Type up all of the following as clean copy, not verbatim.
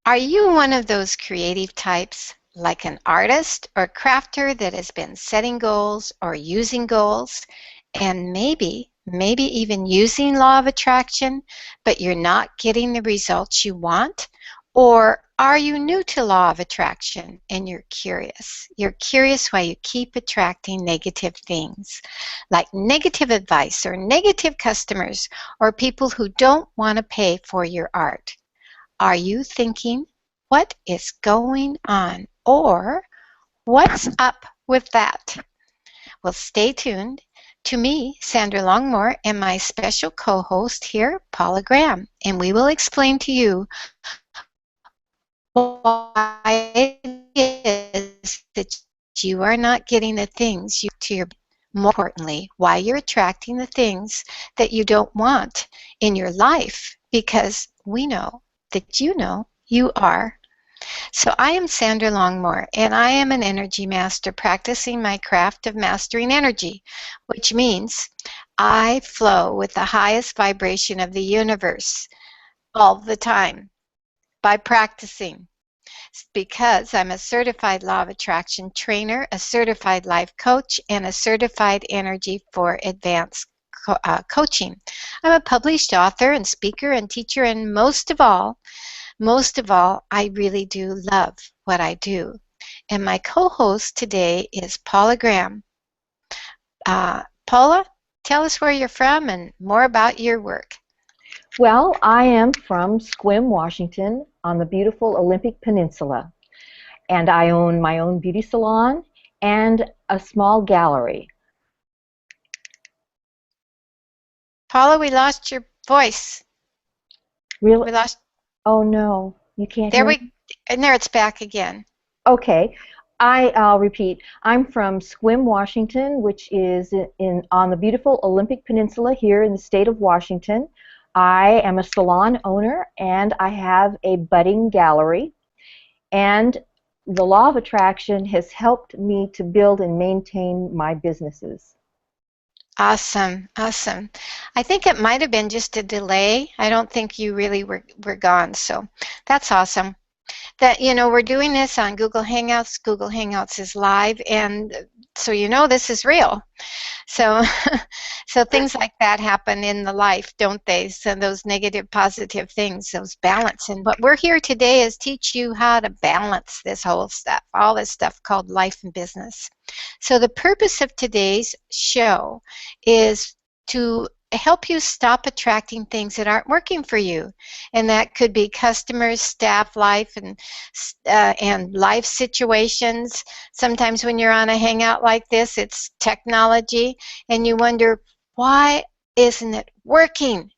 Are you one of those creative types, like an artist or crafter that has been setting goals or using goals and maybe even using law of attraction, but you're not getting the results you want? Or are you new to law of attraction and you're curious? You're curious why you keep attracting negative things, like negative advice or negative customers or people who don't want to pay for your art. Are you thinking, what is going on? Or what's up with that? Well, stay tuned to me, Sandra Longmore, and my special co-host here, Paula Graham, and we will explain to you why it is that you are not getting the things you to your, more importantly, why you're attracting the things that you don't want in your life, because we know that you are. So I am Sandra Longmore, and I am an energy master practicing my craft of mastering energy, which means I flow with the highest vibration of the universe all the time by practicing. Because I'm a certified law of attraction trainer, a certified life coach, and a certified energy for advanced coaching. I'm a published author and speaker and teacher, and most of all, I really do love what I do. And my co-host today is Paula Graham. Paula, tell us where you're from and more about your work. Well, I am from Sequim, Washington, on the beautiful Olympic Peninsula. And I own my own beauty salon and a small gallery. Paula, we lost your voice. Really? We lost. Oh, no. You can't there hear me? And there it's back again. Okay. I'll repeat. I'm from Sequim, Washington, which is on the beautiful Olympic Peninsula here in the state of Washington. I am a salon owner, and I have a budding gallery. And the law of attraction has helped me to build and maintain my businesses. Awesome, awesome. I think it might have been just a delay. I don't think you really were gone, so that's awesome. That, we're doing this on Google Hangouts. Google Hangouts is live, and so this is real. So so things like that happen in the life, don't they? So those negative, positive things, those balance. And what we're here today is teach you how to balance this whole stuff, all this stuff called life and business. So the purpose of today's show is to help you stop attracting things that aren't working for you, and that could be customers, staff, life, and life situations. Sometimes when you're on a hangout like this, it's technology, and you wonder, why isn't it working?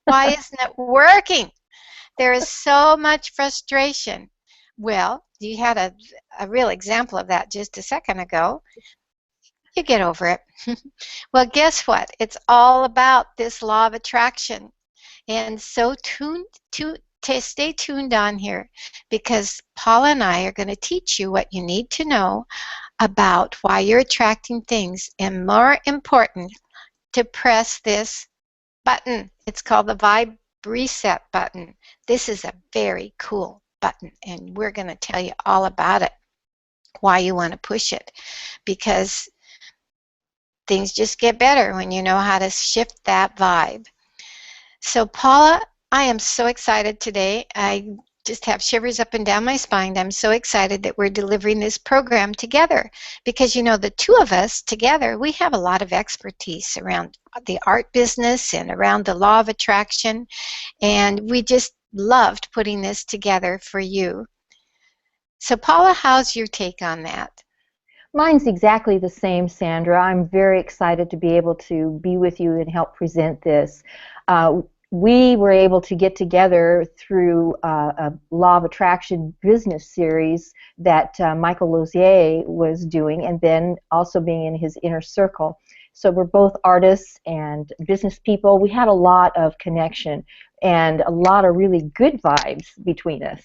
Why isn't it working? There is so much frustration. Well, you had a real example of that just a second ago. You get over it. Well, guess what? It's all about this law of attraction. And so stay tuned on here, because Paula and I are going to teach you what you need to know about why you're attracting things, and more important, to press this button. It's called the Vibe Reset button. This is a very cool button, and we're going to tell you all about it, why you want to push it, because things just get better when you know how to shift that vibe. So Paula, I am so excited today. I just have shivers up and down my spine. I'm so excited that we're delivering this program together, because the two of us together, we have a lot of expertise around the art business and around the law of attraction, and we just loved putting this together for you. So Paula, how's your take on that? Mine's exactly the same, Sandra. I'm very excited to be able to be with you and help present this. We were able to get together through a Law of Attraction business series that Michael Lozier was doing, and then also being in his inner circle. So we're both artists and business people. We had a lot of connection and a lot of really good vibes between us.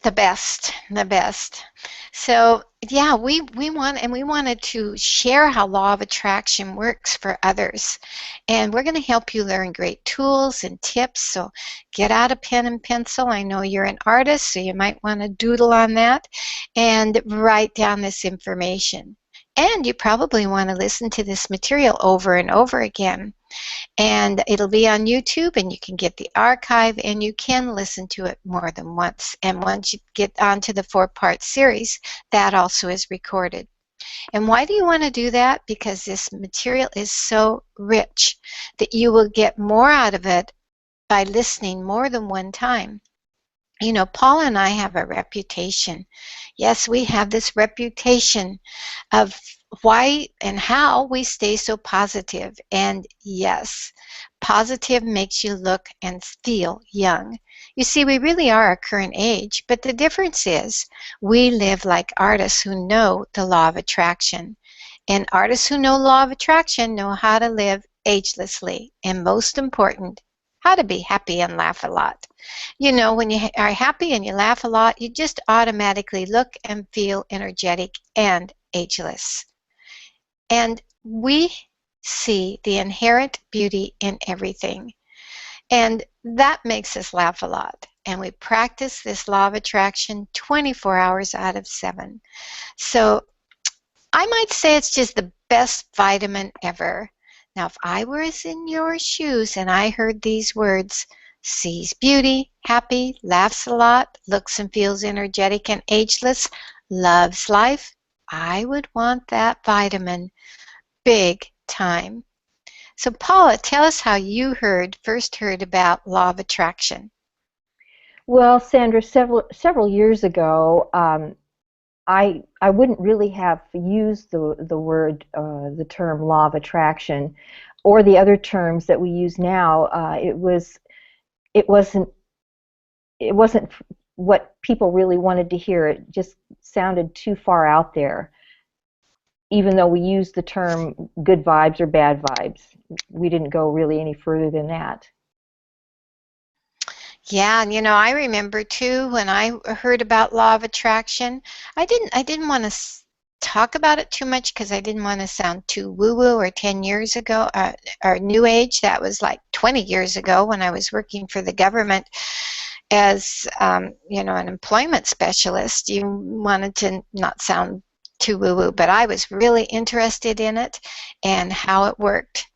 The best, the best. So yeah, we wanted to share how law of attraction works for others. And we're going to help you learn great tools and tips. So get out a pen and pencil. I know you're an artist, so you might want to doodle on that and write down this information. And you probably want to listen to this material over and over again. And it'll be on YouTube, and you can get the archive, and you can listen to it more than once. And once you get onto the 4-part series, that also is recorded. And why do you want to do that? Because this material is so rich that you will get more out of it by listening more than one time. You know, Paula and I have a reputation. Yes, we have this reputation of why and how we stay so positive. And yes, positive makes you look and feel young. You see, we really are our current age, but the difference is we live like artists who know the law of attraction. And artists who know law of attraction know how to live agelessly. And most important, how to be happy and laugh a lot. You know, when you are happy and you laugh a lot, you just automatically look and feel energetic and ageless. And we see the inherent beauty in everything. And that makes us laugh a lot. And we practice this law of attraction 24 hours out of 7. So I might say it's just the best vitamin ever. Now, if I was in your shoes and I heard these words, sees beauty, happy, laughs a lot, looks and feels energetic and ageless, loves life, I would want that vitamin big time. So Paula, tell us how you first heard about law of attraction. Well, Sandra, several years ago, I wouldn't really have used the term law of attraction, or the other terms that we use now. It wasn't what people really wanted to hear. It just sounded too far out there. Even though we used the term good vibes or bad vibes, we didn't go really any further than that. Yeah, and you know, I remember too when I heard about law of attraction, I didn't want to talk about it too much because I didn't want to sound too woo-woo or 10 years ago, or new age. That was like 20 years ago when I was working for the government as, you know, an employment specialist. You wanted to not sound too woo-woo, but I was really interested in it and how it worked.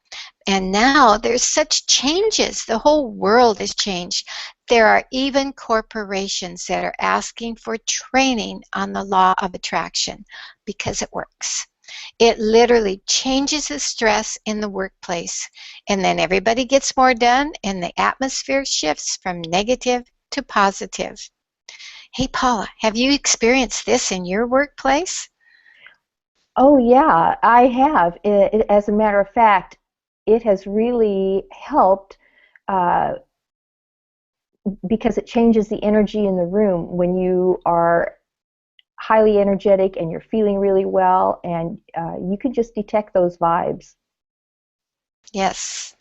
And now there's such changes. The whole world has changed. There are even corporations that are asking for training on the law of attraction because it works. It literally changes the stress in the workplace, and then everybody gets more done, and the atmosphere shifts from negative to positive. Hey, Paula, have you experienced this in your workplace? Oh yeah, I have. As a matter of fact, it has really helped uh, because it changes the energy in the room when you are highly energetic and you're feeling really well, and you can just detect those vibes. Yes.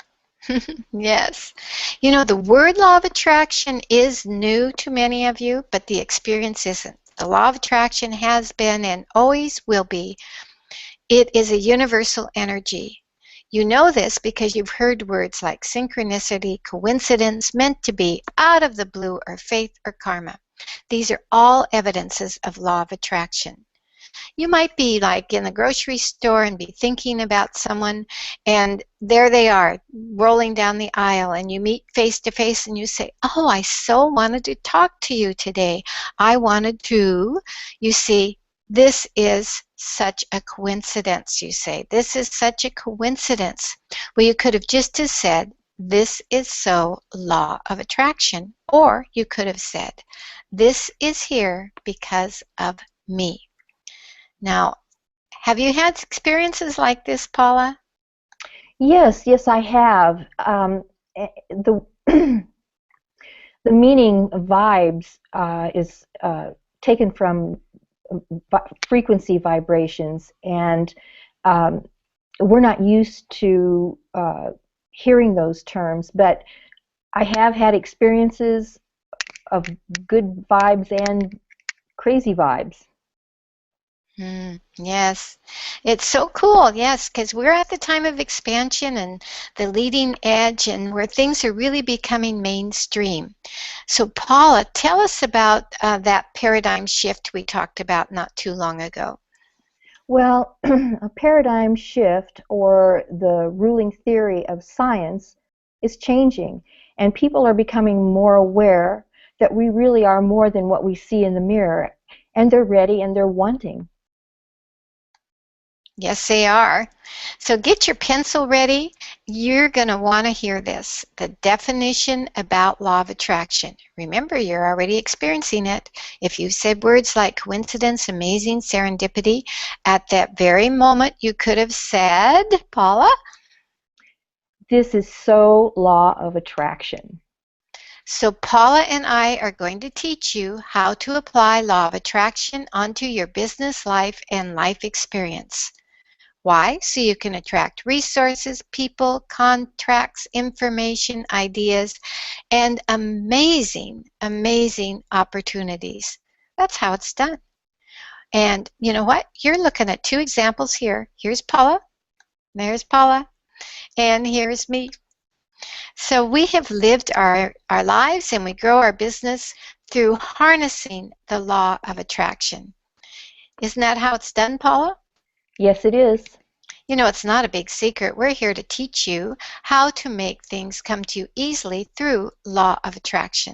Yes. You know, the word law of attraction is new to many of you, but the experience isn't. The law of attraction has been and always will be. It is a universal energy. You know this because you've heard words like synchronicity, coincidence, meant to be, out of the blue, or faith or karma. These are all evidences of law of attraction. You might be like in the grocery store and be thinking about someone, and there they are rolling down the aisle, and you meet face to face and you say, oh, I so wanted to talk to you today. I wanted to. You see, this is such a coincidence, you say. This is such a coincidence. Well, you could have just as said, this is so law of attraction. Or you could have said, this is here because of me. Now, have you had experiences like this, Paula? Yes, I have. The the meaning of vibes is taken from frequency vibrations, and um, we're not used to hearing those terms, but I have had experiences of good vibes and crazy vibes. Yes, it's so cool. Yes, because we're at the time of expansion and the leading edge, and where things are really becoming mainstream. So, Paula, tell us about that paradigm shift we talked about not too long ago. Well, a paradigm shift, or the ruling theory of science, is changing, and people are becoming more aware that we really are more than what we see in the mirror, and they're ready and they're wanting. Yes, they are. So get your pencil ready. You're going to want to hear this. The definition about law of attraction. Remember, you're already experiencing it. If you said words like coincidence, amazing, serendipity, at that very moment you could have said, Paula? This is so law of attraction. So Paula and I are going to teach you how to apply law of attraction onto your business life and life experience. Why? So you can attract resources, people, contracts, information, ideas, and amazing, amazing opportunities. That's how it's done. And you know what? You're looking at two examples here. Here's Paula, there's Paula, and here's me. So we have lived our lives and we grow our business through harnessing the law of attraction. Isn't that how it's done, Paula? Yes, it is. You know, it's not a big secret. We're here to teach you how to make things come to you easily through law of attraction.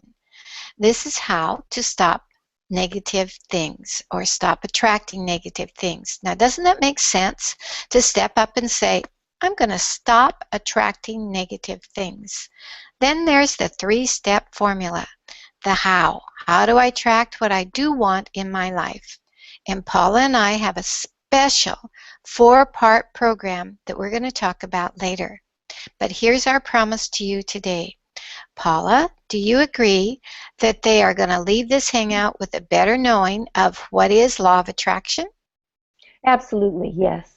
This is how to stop negative things or stop attracting negative things. Now, doesn't that make sense to step up and say, I'm going to stop attracting negative things? Then there's the three-step formula, the how. How do I attract what I do want in my life? And Paula and I have a special 4-part program that we're going to talk about later. But here's our promise to you today. Paula, do you agree that they are going to leave this hangout with a better knowing of what is law of attraction? Absolutely, yes.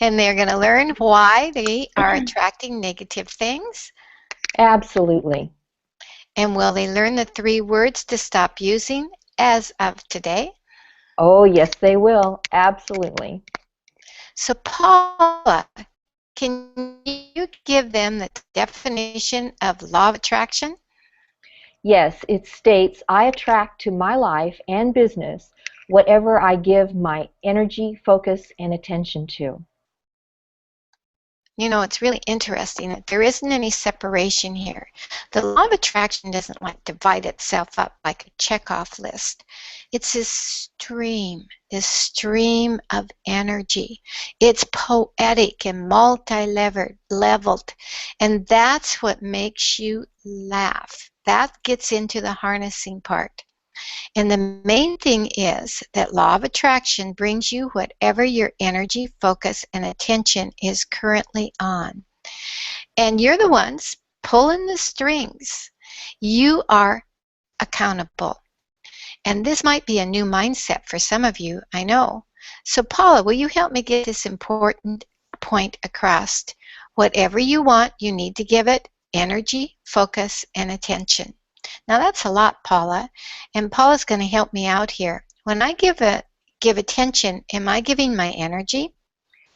And they're going to learn why they are attracting negative things? Absolutely. And will they learn the 3 words to stop using as of today? Oh, yes, they will. Absolutely. So, Paula, can you give them the definition of law of attraction? Yes, it states I attract to my life and business whatever I give my energy, focus, and attention to. You know, it's really interesting that there isn't any separation here. The law of attraction doesn't like divide itself up like a checkoff list. It's this stream of energy. It's poetic and multi-leveled, and that's what makes you laugh. That gets into the harnessing part. And the main thing is that law of attraction brings you whatever your energy, focus, and attention is currently on. And you're the ones pulling the strings. You are accountable. And this might be a new mindset for some of you, I know. So Paula, will you help me get this important point across? Whatever you want, you need to give it energy, focus, and attention. Now that's a lot, Paula, and Paula's going to help me out here. When I give attention, am I giving my energy?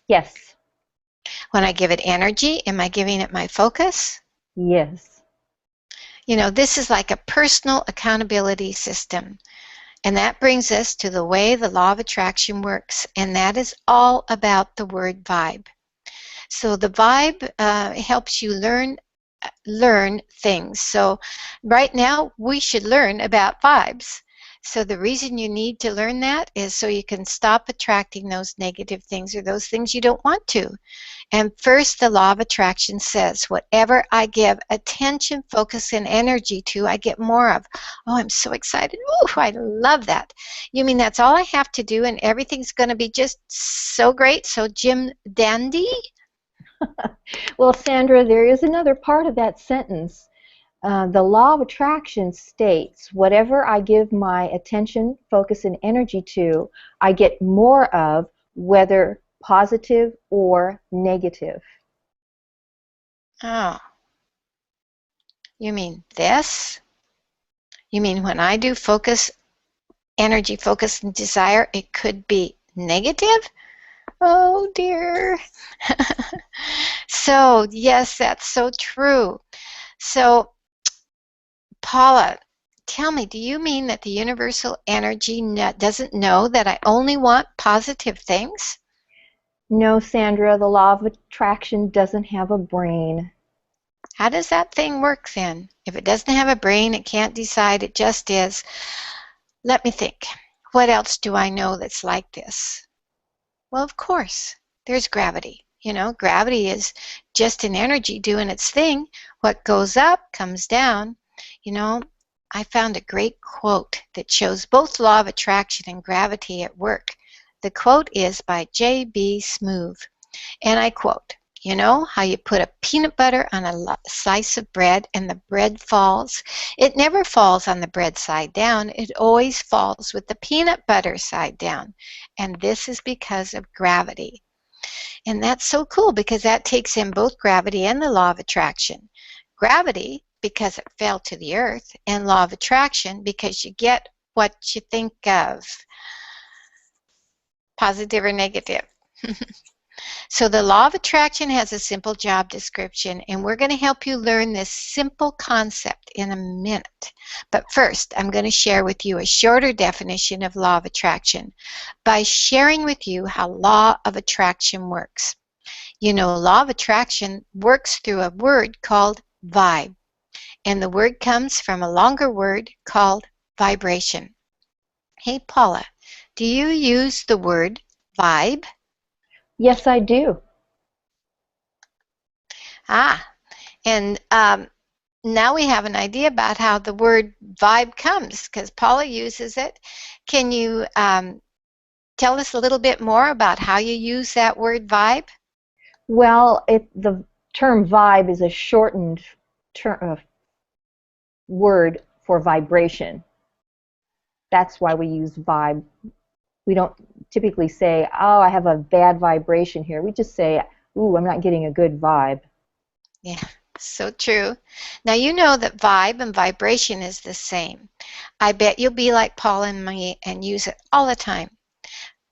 Yes. When I give it energy, am I giving it my focus? Yes. You know, this is like a personal accountability system. And that brings us to the way the law of attraction works, and that is all about the word vibe. So the vibe helps you learn things. So right now we should learn about vibes. So the reason you need to learn that is so you can stop attracting those negative things or those things you don't want to. And first, the law of attraction says, whatever I give attention, focus, and energy to, I get more of. Oh, I'm so excited. Ooh, I love that. You mean that's all I have to do and everything's going to be just so great, so Jim Dandy? Well, Sandra, there is another part of that sentence. The law of attraction states, whatever I give my attention, focus, and energy to, I get more of, whether positive or negative. Oh, you mean this? You mean when I do focus, energy, focus, and desire, it could be negative? Oh dear. So, yes, that's so true. So, Paula, tell me, do you mean that the universal energy doesn't know that I only want positive things? No, Sandra, the law of attraction doesn't have a brain. How does that thing work then? If it doesn't have a brain, it can't decide, it just is. Let me think. What else do I know that's like this? Well, of course, there's gravity. You know, gravity is just an energy doing its thing. What goes up comes down. You know, I found a great quote that shows both law of attraction and gravity at work. The quote is by J.B. Smoove, and I quote, "You know how you put a peanut butter on a slice of bread and the bread falls? It never falls on the bread side down. It always falls with the peanut butter side down. And this is because of gravity." And that's so cool because that takes in both gravity and the law of attraction. Gravity, because it fell to the earth, and law of attraction, because you get what you think of, positive or negative. So the law of attraction has a simple job description, and we're going to help you learn this simple concept in a minute. But first, I'm going to share with you a shorter definition of law of attraction by sharing with you how law of attraction works. You know, law of attraction works through a word called vibe, and the word comes from a longer word called vibration. Hey, Paula, do you use the word vibe? Yes, I do. Ah, and now we have an idea about how the word vibe comes because Paula uses it. Can you tell us a little bit more about how you use that word vibe? Well, the term vibe is a shortened word for vibration. That's why we use vibe. We don't typically say, oh, I have a bad vibration here. We just say, ooh, I'm not getting a good vibe. Yeah, so true. Now you know that vibe and vibration is the same. I bet you'll be like Paula and me and use it all the time.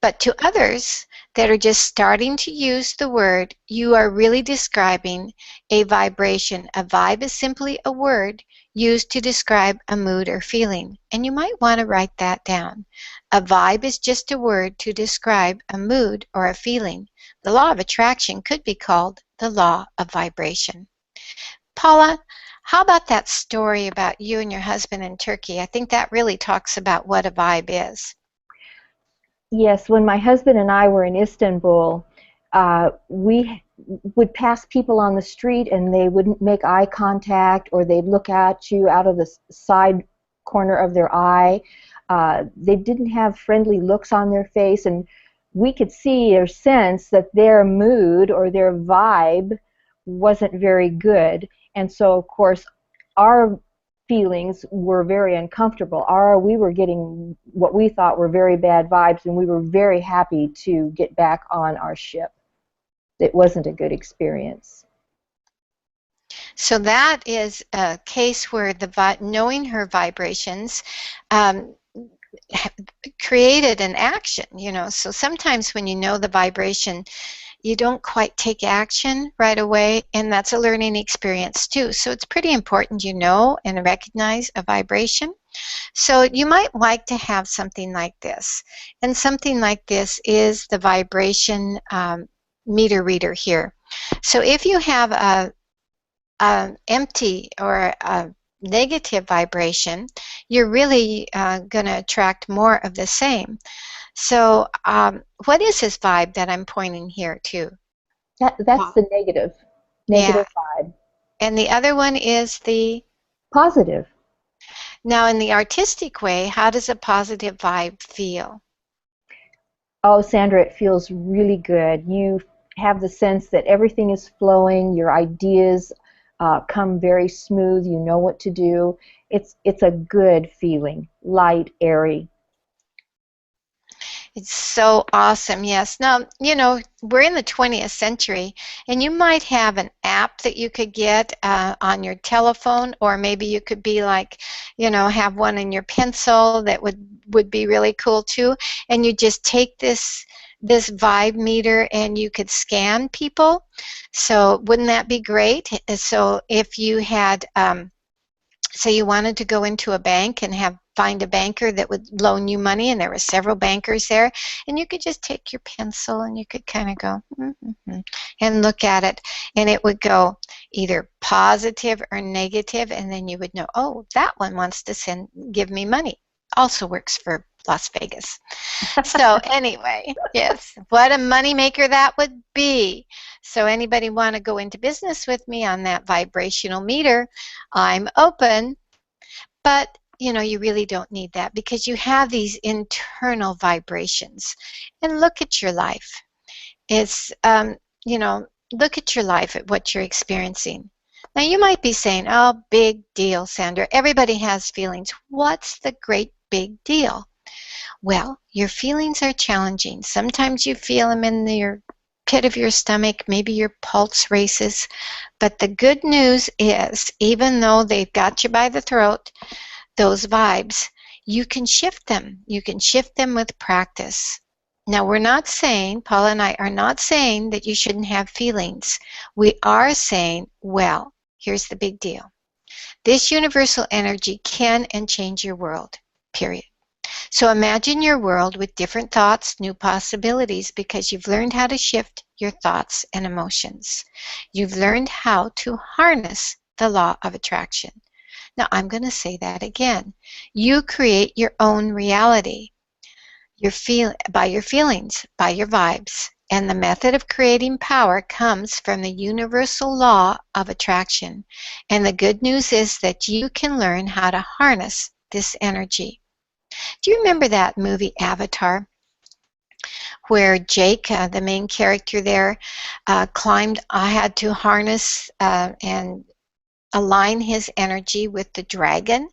But to others that are just starting to use the word, you are really describing a vibration. A vibe is simply a word used to describe a mood or feeling, and you might want to write that down. A vibe is just a word to describe a mood or a feeling. The law of attraction could be called the law of vibration. Paula, how about that story about you and your husband in Turkey? I think that really talks about what a vibe is. Yes, when my husband and I were in Istanbul, we would pass people on the street and they wouldn't make eye contact, or they'd look at you out of the side corner of their eye. They didn't have friendly looks on their face, and we could see or sense that their mood or their vibe wasn't very good. And so, of course, our feelings were very uncomfortable. We were getting what we thought were very bad vibes, and we were very happy to get back on our ship. It wasn't a good experience. So that is a case where knowing her vibrations um, created an action, you know. So sometimes when you know the vibration, you don't quite take action right away, and that's a learning experience too. So it's pretty important you know and recognize a vibration. So you might like to have something like this, and something like this is the vibration meter reader here. So if you have a empty or a negative vibration, you're really going to attract more of the same. So what is this vibe that I'm pointing here to? That's the negative Yeah, vibe. and the other one is the, Positive. now in the artistic way, how does a positive vibe feel? Oh, Sandra, it feels really good. You have the sense that everything is flowing, your ideas come very smooth, you know what to do. It's a good feeling, light, airy. It's so awesome. Yes. Now, we're in the 20th century, and you might have an app that you could get on your telephone, or maybe you could be like, have one in your pencil that would be really cool too. And you just take this vibe meter and you could scan people. So wouldn't that be great? So if you had so you wanted to go into a bank and find a banker that would loan you money, and there were several bankers there, and you could just take your pencil and you could kind of go and look at it, and it would go either positive or negative, and then you would know, oh, that one wants to give me money. Also works for Las Vegas. So anyway, yes, what a moneymaker that would be. So anybody want to go into business with me on that vibrational meter, I'm open. But you really don't need that, because you have these internal vibrations. And look at your life. It's look at your life, at what you're experiencing. Now you might be saying, oh, big deal, Sandra, everybody has feelings. What's the great big deal? Well, your feelings are challenging. Sometimes you feel them in your pit of your stomach, maybe your pulse races. But the good news is, even though they've got you by the throat, those vibes, you can shift them. You can shift them with practice. Now, Paula and I are not saying that you shouldn't have feelings. We are saying, well, here's the big deal. This universal energy can and change your world, period. So imagine your world with different thoughts, new possibilities, because you've learned how to shift your thoughts and emotions. You've learned how to harness the law of attraction. Now, I'm going to say that again. You create your own reality by your feelings, by your vibes. And the method of creating power comes from the universal law of attraction. And the good news is that you can learn how to harness this energy. Do you remember that movie Avatar, where Jake, the main character there, had to harness and align his energy with the dragon,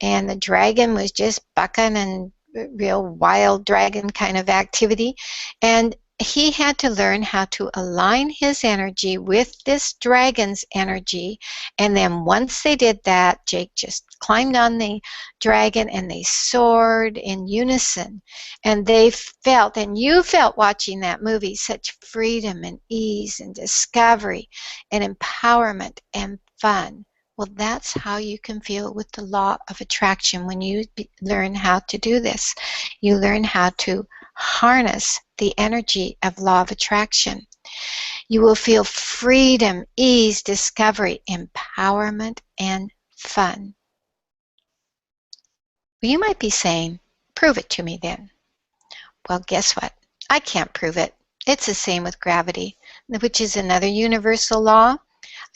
and the dragon was just bucking and real wild dragon kind of activity, and he had to learn how to align his energy with this dragon's energy. And then once they did that, Jake just climbed on the dragon and they soared in unison. And they felt, and you felt watching that movie, such freedom and ease and discovery and empowerment and fun. Well, that's how you can feel with the law of attraction when you learn how to do this. You learn how to harness the energy of law of attraction. You will feel freedom, ease, discovery, empowerment, and fun. Well, you might be saying, prove it to me then. Well, guess what? I can't prove it. It's the same with gravity, which is another universal law.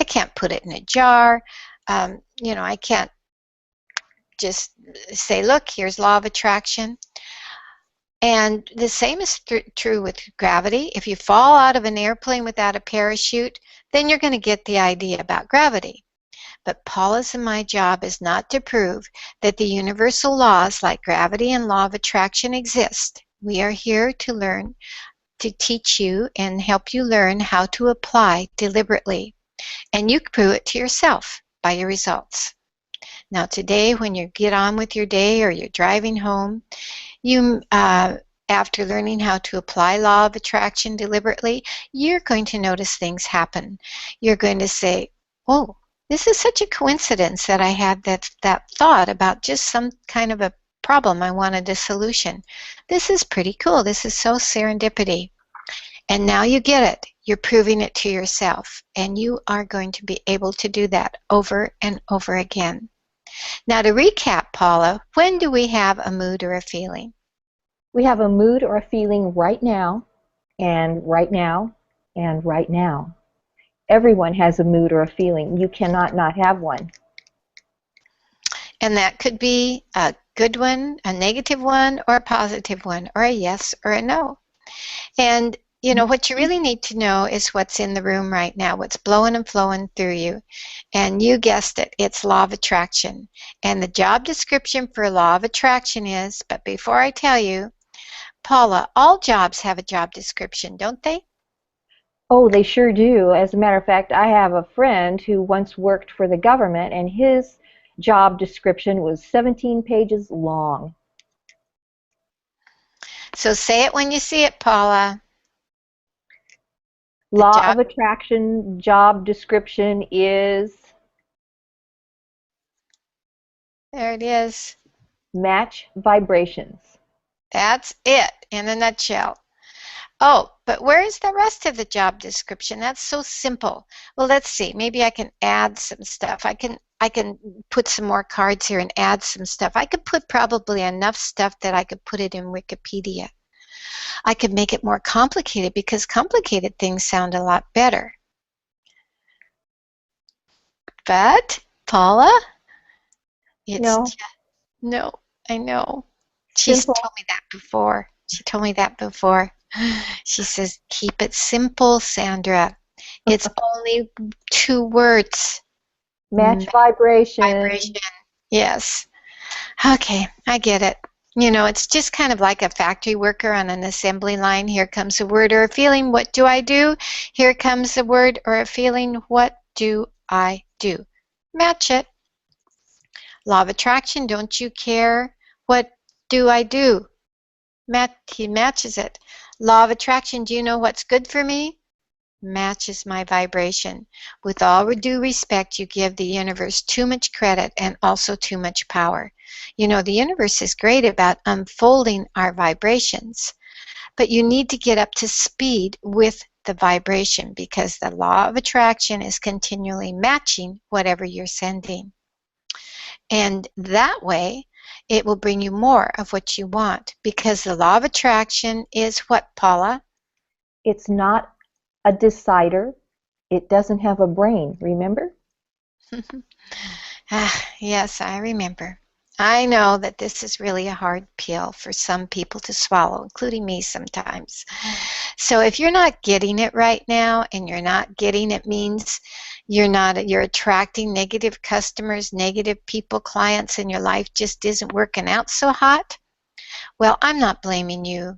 I can't put it in a jar. I can't just say, look, here's law of attraction. And the same is true with gravity. If you fall out of an airplane without a parachute, then you're going to get the idea about gravity. But Paula's and my job is not to prove that the universal laws like gravity and law of attraction exist. We are here to learn, to teach you and help you learn how to apply deliberately. And you can prove it to yourself by your results. Now today, when you get on with your day or you're driving home, you, after learning how to apply law of attraction deliberately, you're going to notice things happen. You're going to say, oh, this is such a coincidence that I had that thought about just some kind of a problem I wanted a solution. This is pretty cool. This is so serendipity. And now you get it. You're proving it to yourself. And you are going to be able to do that over and over again. Now to recap, Paula, when do we have a mood or a feeling? We have a mood or a feeling right now, and right now, and right now. Everyone has a mood or a feeling. You cannot not have one. And that could be a good one, a negative one, or a positive one, or a yes or a no. And what you really need to know is what's in the room right now, what's blowing and flowing through you. And you guessed it, it's law of attraction. And the job description for law of attraction is, but before I tell you, Paula, all jobs have a job description, don't they? Oh, they sure do. As a matter of fact, I have a friend who once worked for the government, and his job description was 17 pages long. So say it when you see it, Paula. The Law job, of attraction job description is there it is. match vibrations. That's it in a nutshell. Oh, but where is the rest of the job description? That's so simple. Well, let's see. Maybe I can add some stuff. I can put some more cards here and add some stuff. I could put probably enough stuff that I could put it in Wikipedia. I could make it more complicated because complicated things sound a lot better. But Paula, it's No, just, no, I know. She's simple. told me that before. She told me that before. She says, keep it simple, Sandra. It's only 2 words. Match vibration. Vibration. Yes. Okay, I get it. You know, it's just kind of like a factory worker on an assembly line. Here comes a word or a feeling. What do I do? Here comes a word or a feeling. What do I do? Match it. Law of attraction. Don't you care? What do I do? He matches it. Law of attraction. Do you know what's good for me? Matches my vibration. With all due respect, you give the universe too much credit and also too much power. You know, the universe is great about unfolding our vibrations, but you need to get up to speed with the vibration because the law of attraction is continually matching whatever you're sending. And that way, it will bring you more of what you want because the law of attraction is what, Paula? It's not a decider. It doesn't have a brain, remember? Yes, I remember. I know that this is really a hard pill for some people to swallow, including me sometimes. So if you're not getting it right now and you're not getting it means you're attracting negative customers, negative people, clients, and your life just isn't working out so hot. Well, I'm not blaming you.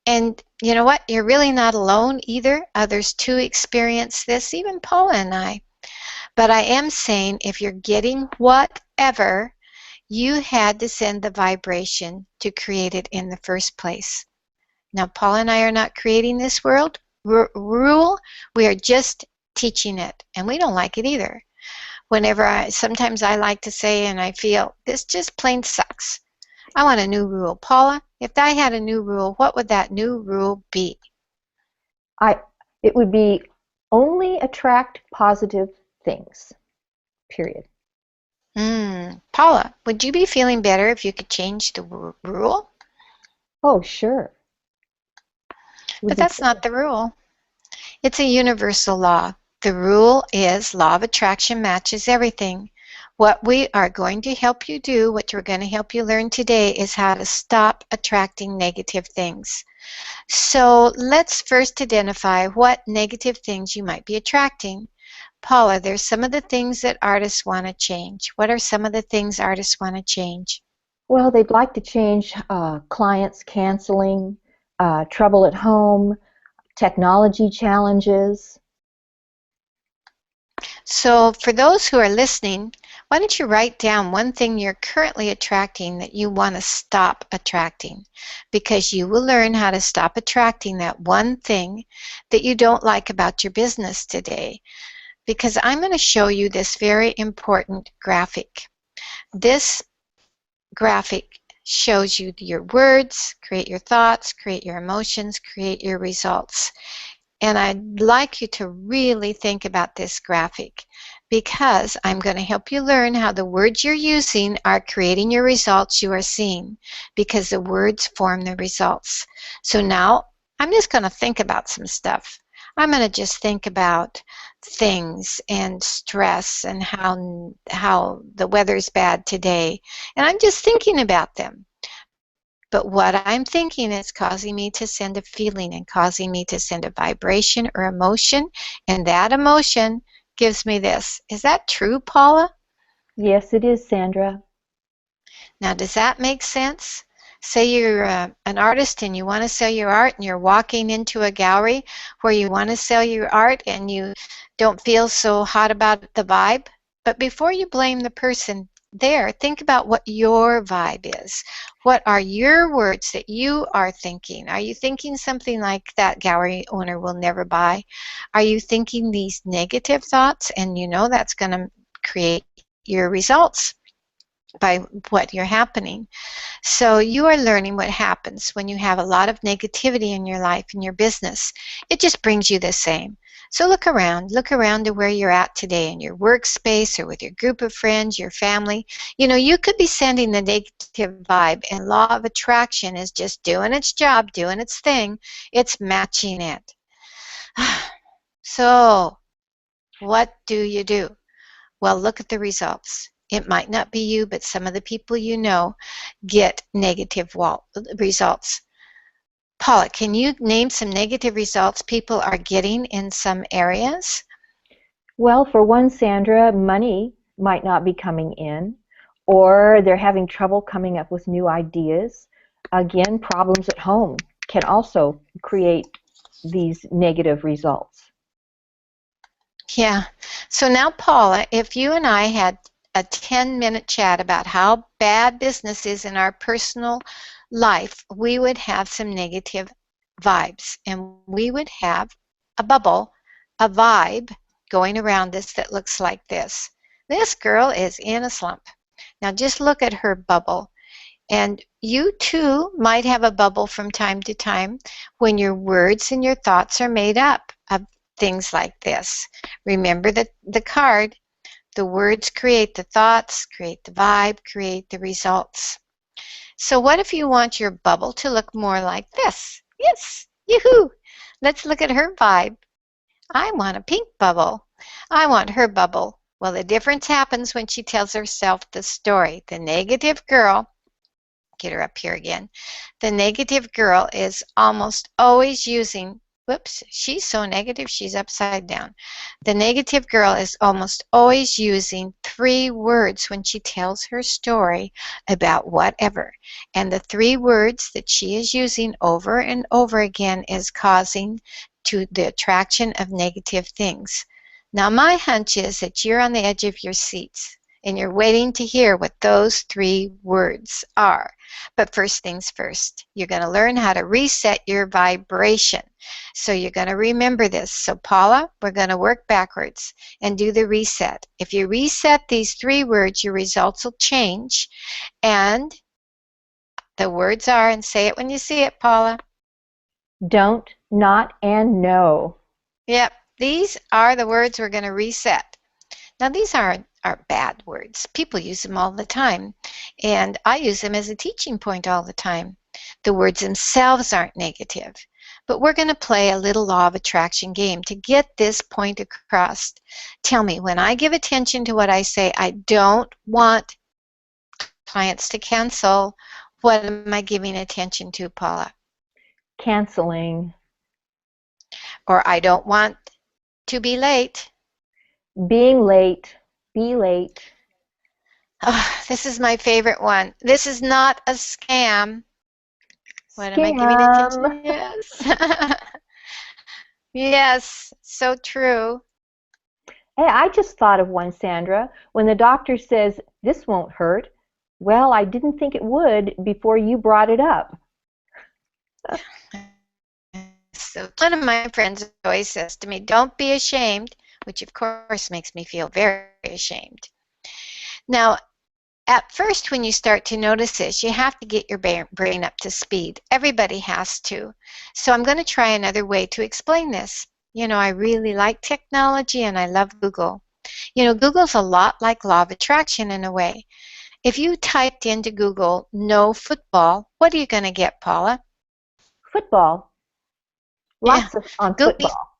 And you know what? You're really not alone either. Others too experience this, even Paula and I. But I am saying if you're getting whatever, you had to send the vibration to create it in the first place. Now, Paula and I are not creating this world rule. We are just teaching it, and we don't like it either. Sometimes I like to say, and I feel, this just plain sucks. I want a new rule. Paula, if I had a new rule, what would that new rule be? It would be only attract positive things. Period. Paula, would you be feeling better if you could change the rule? Oh, sure. But that's not the rule. It's a universal law. The rule is law of attraction matches everything. What we are going to help you do, what we're going to help you learn today is how to stop attracting negative things. So let's first identify what negative things you might be attracting. Paula, there's some of the things that artists want to change. What are some of the things artists want to change? Well, they'd like to change clients canceling, trouble at home, technology challenges. So for those who are listening, why don't you write down one thing you're currently attracting that you want to stop attracting, because you will learn how to stop attracting that one thing that you don't like about your business today. Because I'm going to show you this very important graphic. This graphic shows you your words, create your thoughts, create your emotions, create your results. And I'd like you to really think about this graphic because I'm going to help you learn how the words you're using are creating your results you are seeing, because the words form the results. So now I'm just going to think about some stuff. I'm going to just think about things and stress and how the weather's bad today. And I'm just thinking about them. But what I'm thinking is causing me to send a feeling and causing me to send a vibration or emotion. And that emotion gives me this. Is that true, Paula? Yes, it is, Sandra. Now, does that make sense? Say you're an artist and you want to sell your art, and you're walking into a gallery where you want to sell your art and you don't feel so hot about the vibe. But before you blame the person there, think about what your vibe is. What are your words that you are thinking? Are you thinking something like that gallery owner will never buy? Are you thinking these negative thoughts? And you know that's going to create your results by what you're happening. So you are learning what happens when you have a lot of negativity in your life, in your business. It just brings you the same. So look around to where you're at today in your workspace or with your group of friends, your family. You know, you could be sending the negative vibe, and law of attraction is just doing its job, doing its thing. It's matching it. So what do you do? Well, look at the results. It might not be you, but some of the people you know get negative results. Paula, can you name some negative results people are getting in some areas? Well, for one, Sandra, money might not be coming in, or they're having trouble coming up with new ideas. Again, problems at home can also create these negative results. Yeah. So now, Paula, if you and I had a 10-minute chat about how bad business is in our personal life, we would have some negative vibes, and we would have a bubble, a vibe going around us that looks like this. This girl is in a slump. Now just look at her bubble. And you too might have a bubble from time to time when your words and your thoughts are made up of things like this. Remember that the card, the words create the thoughts, create the vibe, create the results. So what if you want your bubble to look more like this? Yes, yoo-hoo! Let's look at her vibe. I want a pink bubble. I want her bubble. Well, the difference happens when she tells herself the story. The negative girl, get her up here again. The negative girl is almost always using, whoops, she's so negative, she's upside down. The negative girl is almost always using 3 words when she tells her story about whatever. And the 3 words that she is using over and over again is causing to the attraction of negative things. Now, my hunch is that you're on the edge of your seats and you're waiting to hear what those 3 words are. But first things first, you're going to learn how to reset your vibration. So you're going to remember this. So Paula, we're going to work backwards and do the reset. If you reset these 3 words, your results will change. And the words are, and say it when you see it, Paula. Don't, not, and no. Yep, these are the words we're going to reset. Now these aren't bad words. People use them all the time, and I use them as a teaching point all the time. The words themselves aren't negative, but we're going to play a little law of attraction game to get this point across. Tell me, when I give attention to what I say, I don't want clients to cancel, what am I giving attention to, Paula? Canceling. Or I don't want to be late. Being late. Be late. Oh, this is my favorite one. This is not a scam. What am I giving attention Scam. to? Yes. Yes, so true. Hey, I just thought of one, Sandra. When the doctor says, this won't hurt, well, I didn't think it would before you brought it up. So one of my friends always says to me, don't be ashamed, which of course makes me feel very ashamed. Now, at first, when you start to notice this, you have to get your brain up to speed. Everybody has to. So I'm going to try another way to explain this. You know, I really like technology and I love Google. You know, Google's a lot like law of attraction in a way. If you typed into Google, no football, what are you going to get, Paula? Football. Yeah, Lots of on Google. football.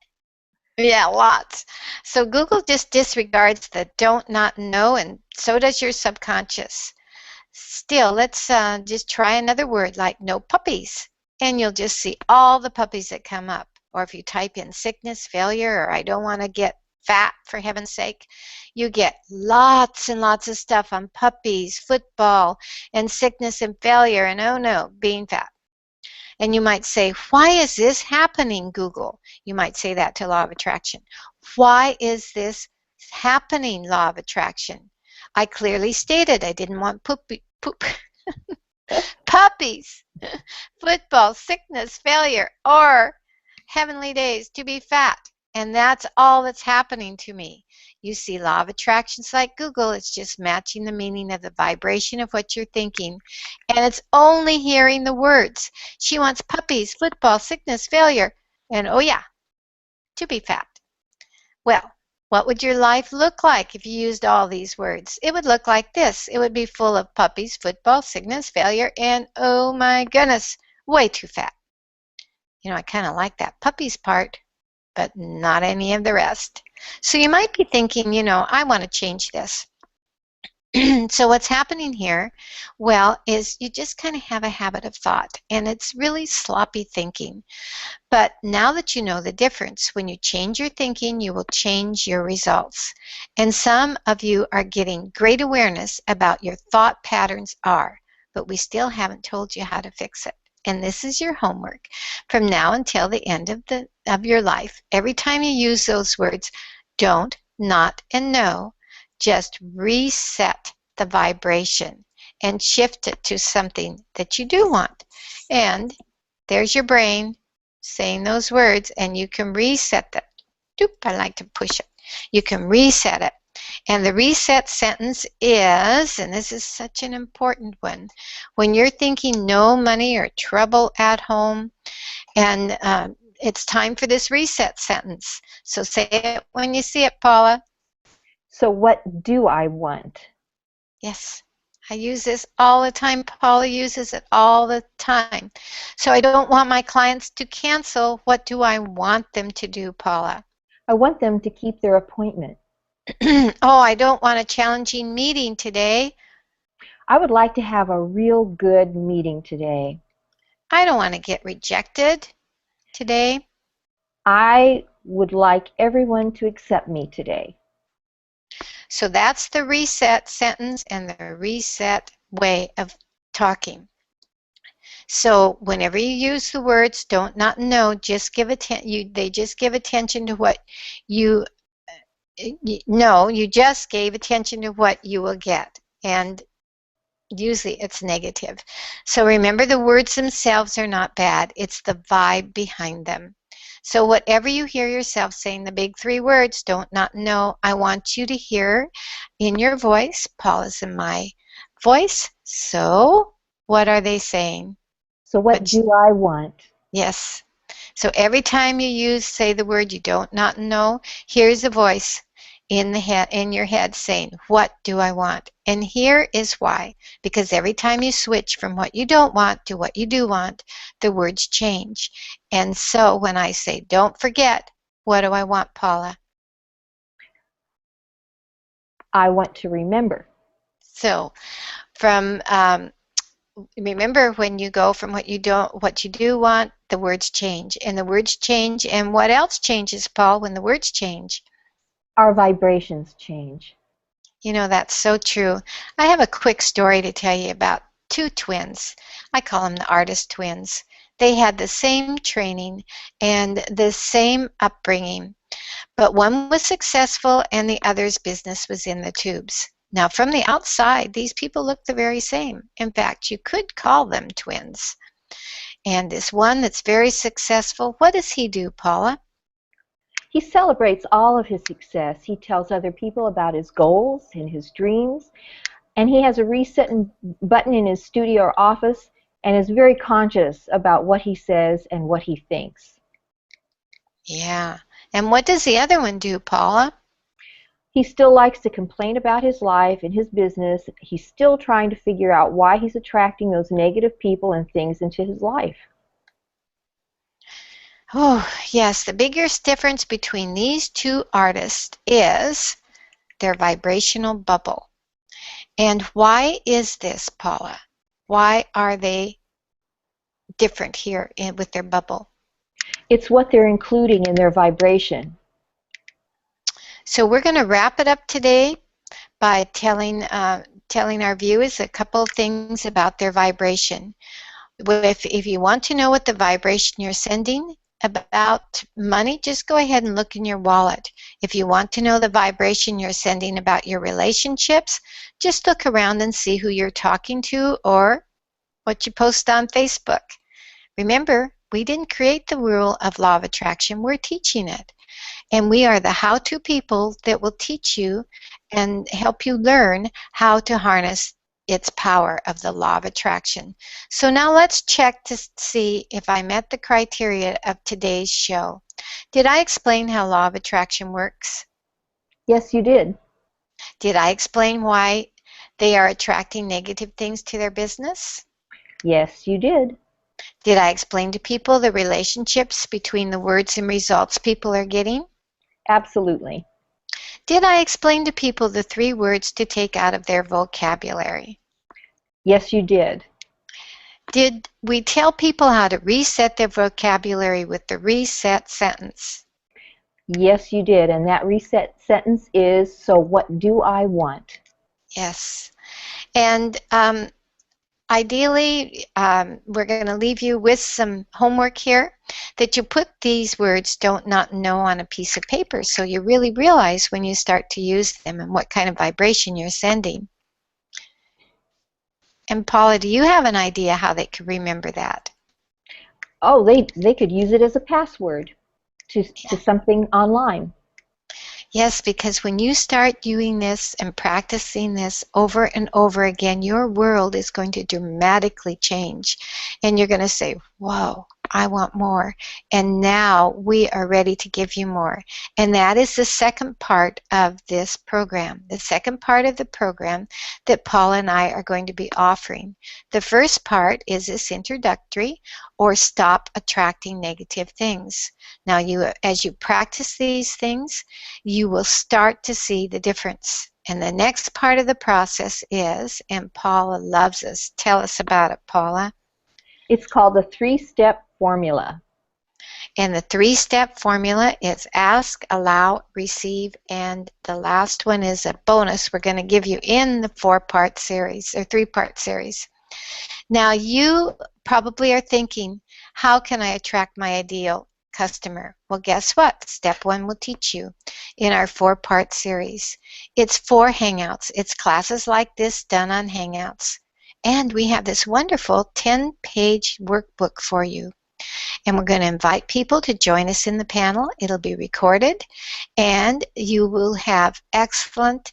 Yeah, lots. So Google just disregards the don't, not, know, and so does your subconscious. Still, let's just try another word like no puppies, and you'll just see all the puppies that come up. Or if you type in sickness, failure, or I don't want to get fat, for heaven's sake. You get lots and lots of stuff on puppies, football, and sickness and failure, and oh no, being fat. And you might say, why is this happening, Google? You might say that to Law of Attraction. Why is this happening, Law of Attraction? I clearly stated I didn't want puppies, football, sickness, failure, or heavenly days to be fat. And that's all that's happening to me. You see, Law of Attraction's like Google. It's just matching the meaning of the vibration of what you're thinking. And it's only hearing the words. She wants puppies, football, sickness, failure, and oh yeah, to be fat. Well, what would your life look like if you used all these words? It would look like this. It would be full of puppies, football, sickness, failure, and oh my goodness, way too fat. You know, I kind of like that puppies part, but not any of the rest. So you might be thinking, you know, I want to change this. So what's happening here, well, is you just kind of have a habit of thought, and it's really sloppy thinking. But now that you know the difference, when you change your thinking, you will change your results. And some of you are getting great awareness about your thought patterns are, but we still haven't told you how to fix it. And this is your homework from now until the end of your life. Every time you use those words, don't, not, and no, just reset the vibration and shift it to something that you do want. And there's your brain saying those words, and you can reset that. Doop, I like to push it. You can reset it. And the reset sentence is, and this is such an important one, when you're thinking no money or trouble at home, and it's time for this reset sentence. So say it when you see it, Paula. So what do I want? Yes. I use this all the time. Paula uses it all the time. So I don't want my clients to cancel. What do I want them to do, Paula? I want them to keep their appointment. Oh, I don't want a challenging meeting today. I would like to have a real good meeting today. I don't want to get rejected today. I would like everyone to accept me today. So that's the reset sentence and the reset way of talking. So whenever you use the words don't, not, no, just give they just give attention to what you no, you just gave attention to what you will get. And usually it's negative. So remember, the words themselves are not bad. It's the vibe behind them. So whatever you hear yourself saying, the big three words, don't, not, no, I want you to hear in your voice. Paula's in my voice. So what are they saying? So what do I want? Yes. So every time you say the word you don't, not, no, here's a voice in your head saying, what do I want? And here is why. Because every time you switch from what you don't want to what you do want, the words change. And so when I say, don't forget, what do I want, Paula? I want to remember. So from remember, when you go from what you do want, the words change. And the words change. And what else changes, Paul, when the words change? Our vibrations change. You know, that's so true. I have a quick story to tell you about two twins. I call them the artist twins. They had the same training and the same upbringing, but one was successful and the other's business was in the tubes. Now, from the outside, these people look the very same. In fact, you could call them twins. And this one that's very successful, what does he do, Paula? He celebrates all of his success. He tells other people about his goals and his dreams. And he has a reset button in his studio or office and is very conscious about what he says and what he thinks. Yeah. And what does the other one do, Paula? He still likes to complain about his life and his business. He's still trying to figure out why he's attracting those negative people and things into his life. Oh, yes, the biggest difference between these two artists is their vibrational bubble. And why is this, Paula? Why are they different here with their bubble? It's what they're including in their vibration. So we're going to wrap it up today by telling our viewers a couple of things about their vibration. If you want to know what the vibration you're sending about money, just go ahead and look in your wallet. If you want to know the vibration you're sending about your relationships, just look around and see who you're talking to or what you post on Facebook. Remember, we didn't create the rule of law of attraction, we're teaching it. And we are the how-to people that will teach you and help you learn how to harness its power of the law of attraction. So now let's check to see if I met the criteria of today's show. Did I explain how law of attraction works? Yes, you did. Did I explain why they are attracting negative things to their business? Yes, you did. Did I explain to people the relationships between the words and results people are getting? Absolutely. Did I explain to people the 3 words to take out of their vocabulary? Yes, you did. Did we tell people how to reset their vocabulary with the reset sentence? Yes, you did. And that reset sentence is, so what do I want? Yes. And ideally, we're going to leave you with some homework here that you put these words don't not know on a piece of paper so you really realize when you start to use them and what kind of vibration you're sending. And Paula, do you have an idea how they could remember that? Oh, they could use it as a password to something online. Yes, because when you start doing this and practicing this over and over again, your world is going to dramatically change. And you're going to say, whoa, I want more. And now we are ready to give you more. And that is the second part of this program, the second part of the program that Paula and I are going to be offering. The first part is this introductory, or stop attracting negative things. Now, as you practice these things, you will start to see the difference. And the next part of the process is, and Paula loves us. Tell us about it, Paula. It's called the 3-step formula. And the 3-step formula is ask, allow, receive, and the last one is a bonus we're going to give you in the 4-part series, or 3-part series. Now, you probably are thinking, how can I attract my ideal customer? Well, guess what? Step 1 will teach you in our 4-part series. It's 4 Hangouts. It's classes like this done on Hangouts. And we have this wonderful 10-page workbook for you. And we're going to invite people to join us in the panel. It'll be recorded, and you will have excellent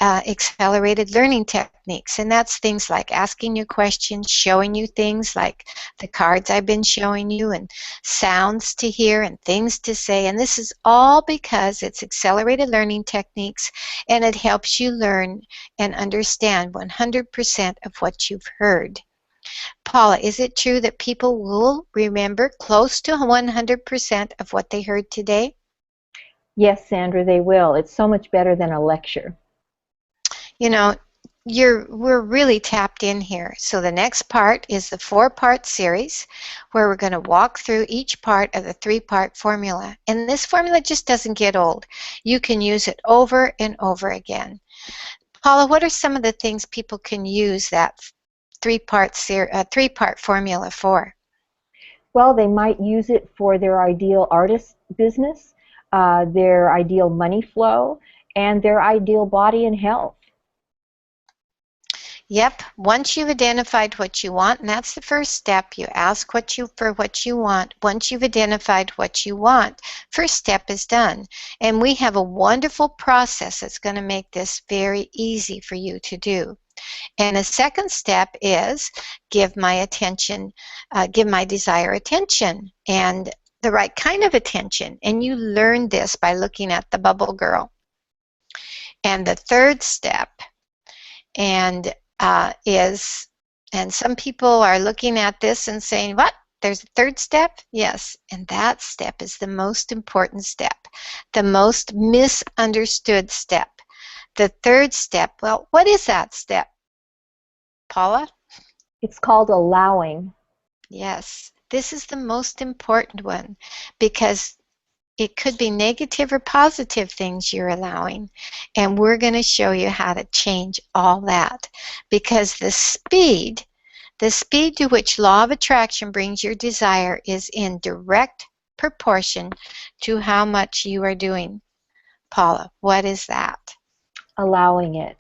accelerated learning techniques, and that's things like asking you questions, showing you things like the cards I've been showing you, and sounds to hear and things to say. And this is all because it's accelerated learning techniques, and it helps you learn and understand 100% of what you've heard. Paula, is it true that people will remember close to 100% of what they heard today? Yes, Sandra, they will. It's so much better than a lecture. You know, we're really tapped in here. So the next part is the 4-part series where we're going to walk through each part of the 3-part formula. And this formula just doesn't get old. You can use it over and over again. Paula, what are some of the things people can use that 3-part formula for? Well, they might use it for their ideal artist business, their ideal money flow, and their ideal body and health. Yep, once you've identified what you want, and that's the first step, you ask for what you want. Once you've identified what you want, first step is done. And we have a wonderful process that's going to make this very easy for you to do. And the second step is give my desire attention, and the right kind of attention. And you learn this by looking at the bubble girl. And the third step and some people are looking at this and saying, what? There's a third step? Yes, and that step is the most important step, the most misunderstood step. The third step, well, what is that step, Paula? It's called allowing. Yes, this is the most important one because It could be negative or positive things you're allowing. And we're going to show you how to change all that, because the speed to which law of attraction brings your desire is in direct proportion to how much you are doing. Paula, what is that? Allowing it.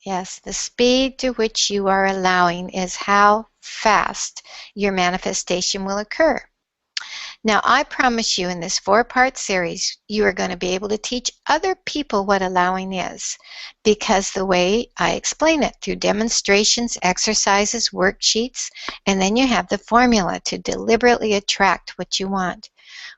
Yes, the speed to which you are allowing is how fast your manifestation will occur. Now, I promise you in this 4-part series, you are going to be able to teach other people what allowing is, because the way I explain it through demonstrations, exercises, worksheets, and then you have the formula to deliberately attract what you want.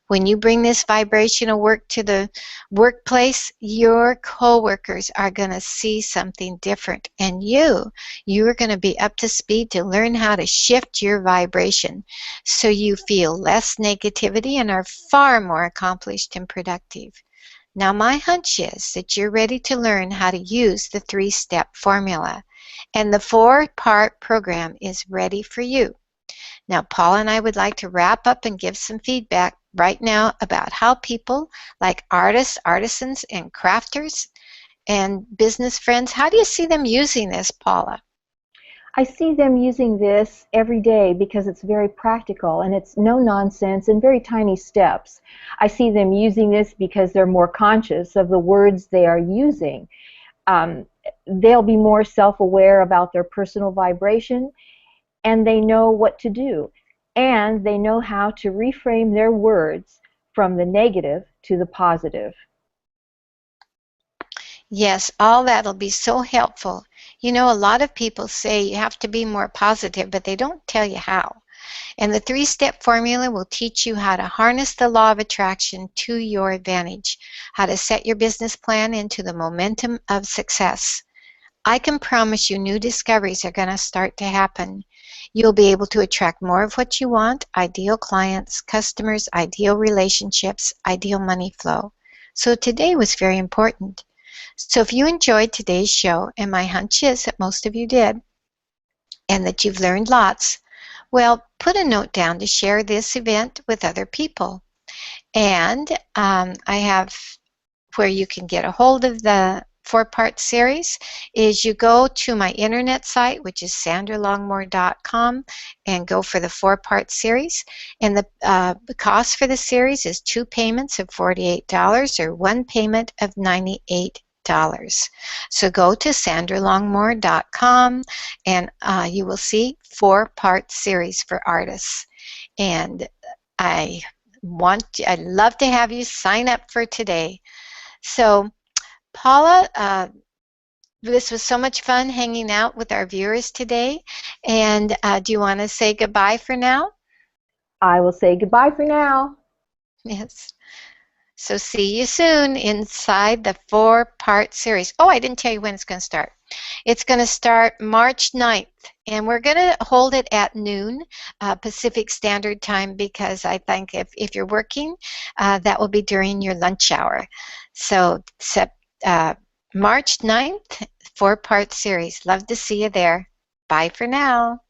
When you bring this vibrational work to the workplace, your coworkers are going to see something different, and you are going to be up to speed to learn how to shift your vibration so you feel less negativity and are far more accomplished and productive. Now, my hunch is that you're ready to learn how to use the 3-step formula, and the 4-part program is ready for you. Now, Paul and I would like to wrap up and give some feedback right now about how people like artists, artisans, and crafters and business friends, how do you see them using this, Paula? I see them using this every day because it's very practical and it's no nonsense and very tiny steps. I see them using this because they're more conscious of the words they are using. They'll be more self-aware about their personal vibration, and they know what to do. And they know how to reframe their words from the negative to the positive. Yes, all that'll be so helpful. You know, a lot of people say you have to be more positive, but they don't tell you how. And the 3-step formula will teach you how to harness the law of attraction to your advantage, how to set your business plan into the momentum of success. I can promise you new discoveries are going to start to happen. You'll be able to attract more of what you want, ideal clients, customers, ideal relationships, ideal money flow. So today was very important. So if you enjoyed today's show, and my hunch is that most of you did, and that you've learned lots, well, put a note down to share this event with other people. And I have where you can get a hold of the 4-part series is you go to my internet site, which is sandralongmore.com, and go for the 4-part series. And the cost for the series is 2 payments of $48 or 1 payment of $98. So go to sandralongmore.com and you will see 4-part series for artists. And I'd love to have you sign up for today. So, Paula, this was so much fun hanging out with our viewers today. And do you want to say goodbye for now? I will say goodbye for now. Yes. So see you soon inside the 4-part series. Oh, I didn't tell you when it's going to start. It's going to start March 9th, and we're going to hold it at noon Pacific Standard Time, because I think if you're working, that will be during your lunch hour. So March 9th, 4-part series. Love to see you there. Bye for now.